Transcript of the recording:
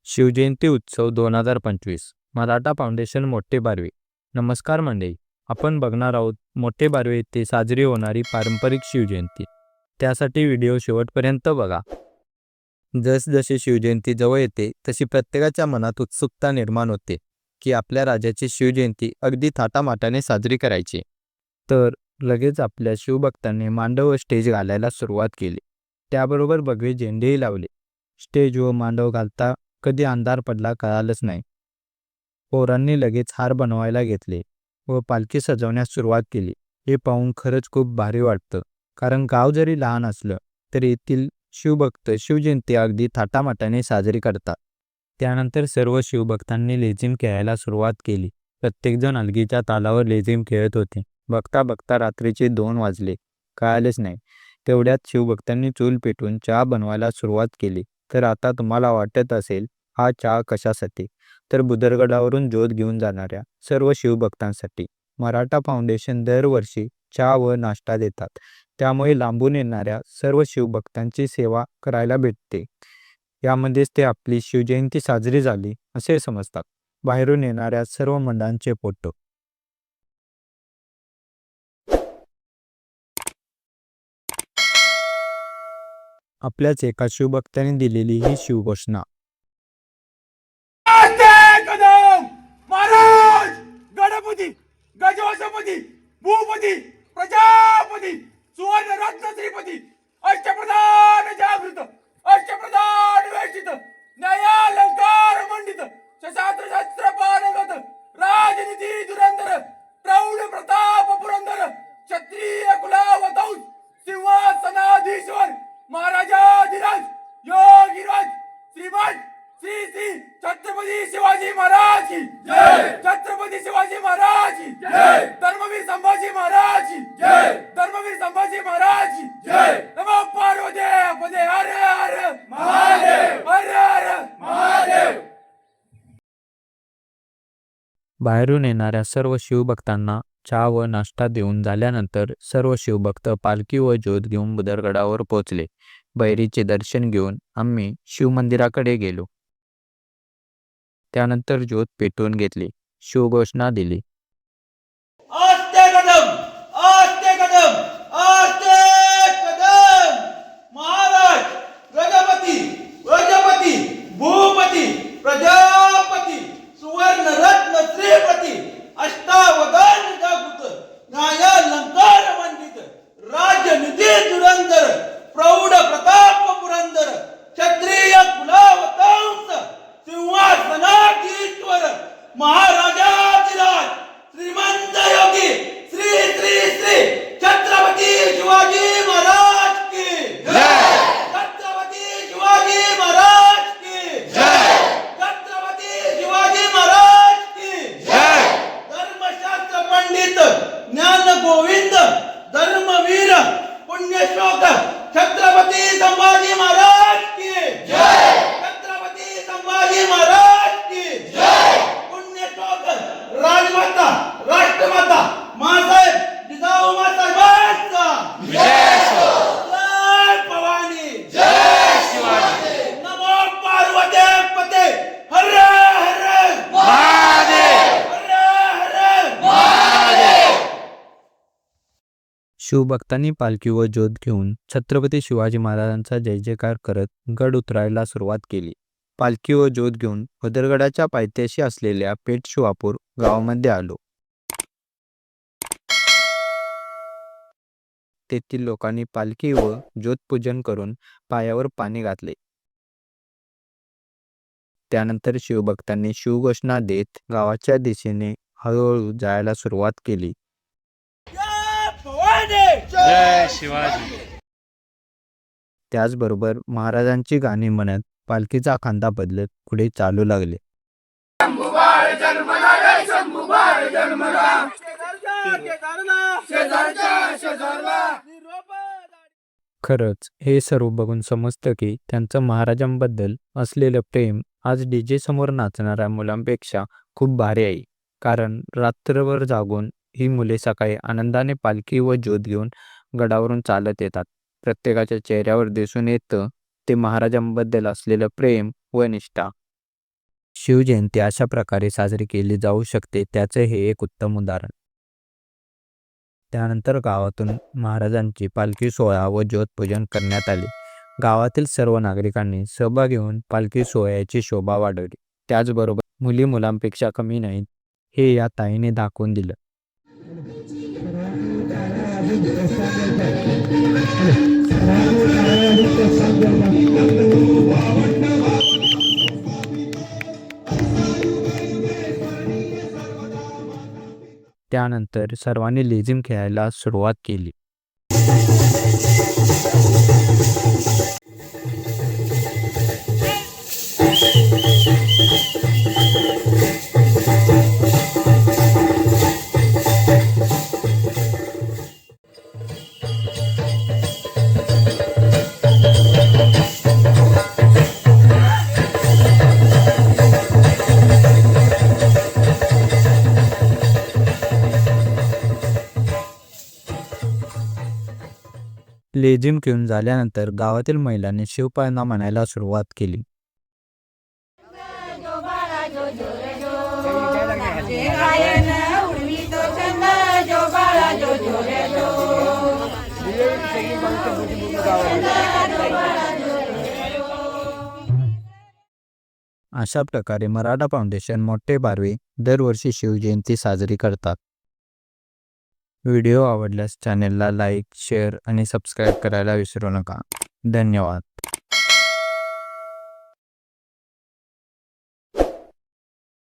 शिवजयंती उत्सव 2025 मराठा फाउंडेशन मोठे बारवे. नमस्कार मंडळी, आपण बघणार आहोत मोठे बारवे येथे साजरी होणारी पारंपरिक शिवजयंती. त्यासाठी व्हिडिओ शेवटपर्यंत बघा. जसजशी शिवजयंती जवळ येते तशी प्रत्येकाच्या मनात उत्सुकता निर्माण होते की आपल्या राजाची शिवजयंती अगदी थाटामाटाने साजरी करायची. तर लगेच आपल्या शिवभक्तांनी मांडव व स्टेज घालायला सुरुवात केली. त्याबरोबर भगवे झेंडेही लावले. स्टेज व मांडव घालता कधी अंधार पडला कळालंच नाही. पोरांनी लगेच हार बनवायला घेतले व पालखी सजवण्यास सुरुवात केली. हे पाहून खरंच खूप भारी वाटतं, कारण गाव जरी लहान असलं तरी येथील शिवभक्त शिवजयंती अगदी थाटामाटाने साजरी करतात. त्यानंतर सर्व शिवभक्तांनी लेझीम खेळायला सुरुवात केली. प्रत्येकजण अलगीच्या तालावर लेझीम खेळत होते. बघता बघता रात्रीचे 2 वाजले, कळालेच नाही. तेवढ्यात शिवभक्तांनी चूल पेटवून चहा बनवायला सुरुवात केली. तर आता तुम्हाला वाटत असेल, हा चहा कशासाठी? तर बुदरगडावरून ज्योत घेऊन जाणाऱ्या सर्व शिवभक्तांसाठी. मराठा फाउंडेशन दरवर्षी चहा व नाश्ता देतात, त्यामुळे लांबून येणाऱ्या सर्व शिवभक्तांची सेवा करायला भेटते. यामध्येच ते आपली शिवजयंती साजरी झाली असे समजतात. बाहेरून येणाऱ्या सर्व मंडळांचे फोटो. आपल्याच एका शिवभक्ताने दिलेली ही शिवघोषणा. कदम महाराज गणपती गजवसपती भूपती प्रजापती सुवर्ण रत्न श्रीपती अष्टप्रधान जागृत अष्टप्रधान वेष्टित न्यायालंकार मंडित सशास्त्र शस्त्र पानगत राजनीती धुरंधर प्रौढ प्रताप पुरंदर क्षत्रिय कुलावतौस सिंहासनाधीश्वर महाराजाधिराज योगीराज श्रीमान श्री श्री छत्रपती शिवाजी महाराज की जय. छत्रपती शिवाजी महाराज की जय. धर्मवीर संभाजी महाराज की जय. धर्मवीर संभाजी महाराज की जय. नमो पार्वती पदे हर हर महादेव हर हर महादेव. बाहेरून येणाऱ्या सर्व शिवभक्तांना चहा व नाश्ता देऊन झाल्यानंतर सर्व शिवभक्त पालखी व ज्योत घेऊन बुदरगडावर पोहोचले. बैरीचे दर्शन घेऊन आम्ही शिवमंदिराकडे गेलो. त्यानंतर ज्योत पेटवून घेतली, शिवघोषणा दिली. आस्ते कदम आस्ते कदम आस्ते कदम महाराज गणपती प्रजापती भूपती प्रजापती सुवर्ण रत्न श्रीपती अष्टावधान जागृत न्यायालंकार मंडित राजनीती धुरंधर प्रौढ प्रताप पुरंदर क्षत्रिय कुलावतंस सिंहासनाधीश्वर महाराजाधिराज श्रीमंत योगी श्री श्री श्री छत्रपती शिवाजी महाराज की जय. छत्रपती शिवाजी महाराज की जय. छत्रपती शिवाजी महाराज की जय. धर्मशास्त्र पंडित ज्ञान गोविंद धर्मवीर पुण्यश्लोक छत्रपती संभाजी महाराज की जय. छत्रपती संभाजी महाराज की जय. पुण्यश्लोक राजमाता राष्ट्रमाता मासाहेब जिजाऊ मासाहेबांचा जय. जय भवानी जय शिवाजी. नमो पार्वती पते हर हर महादेव हर हर महादेव. शिवभक्तांनी पालखी व ज्योत घेऊन छत्रपती शिवाजी महाराजांचा जय जयकार करत गड उतरायला सुरुवात केली. पालखी व ज्योत घेऊन बुदरगडाच्या पायथ्याशी असलेल्या पेठ शिवापूर गावामध्ये आलो. तेथील लोकांनी पालखी व ज्योत पूजन करून पायावर पाणी घातले. त्यानंतर शिवभक्तांनी शिवघोषणा देत गावाच्या दिशेने हळूहळू जायला सुरुवात केली. जय भवानी जय शिवाजी. त्याचबरोबर महाराजांची गाणी म्हणत पालखीचा खांदा बदलत पुढे चालू लागले. खरंच हे सर्व बघून समजतं की त्यांचं महाराजांबद्दल असलेलं प्रेम आज डीजे समोर नाचणाऱ्या मुलांपेक्षा खूप भारी आहे. कारण रात्रभर जागून ही मुले सकाळी आनंदाने पालखी व ज्योत घेऊन गडावरून चालत येतात. प्रत्येकाच्या चेहऱ्यावर दिसून येतं ते महाराजांबद्दल असलेलं प्रेम व निष्ठा. शिवजयंती अशा प्रकारे साजरी केली जाऊ शकते त्याचे हे एक उत्तम उदाहरण. त्यानंतर गावातून महाराजांची पालखी सोहळा व ज्योतपूजन करण्यात आले. गावातील सर्व नागरिकांनी सहभाग घेऊन पालखी सोहळ्याची शोभा वाढवली. त्याचबरोबर मुली मुलांपेक्षा कमी नाहीत हे या ताईने दाखवून दिलं. त्यानंतर सर्वांनी लेझीम खेळायला सुरुवात केली. लेझीम खेळून झाल्यानंतर गावातील महिलांनी शिवपाळणा म्हणायला सुरुवात केली. अशा प्रकारे मराठा फाउंडेशन मोठे बारवे दरवर्षी शिवजयंती साजरी करतात. व्हिडिओ आवडल्यास चॅनेलला लाईक, शेअर आणि सबस्क्राईब करायला विसरू नका. धन्यवाद.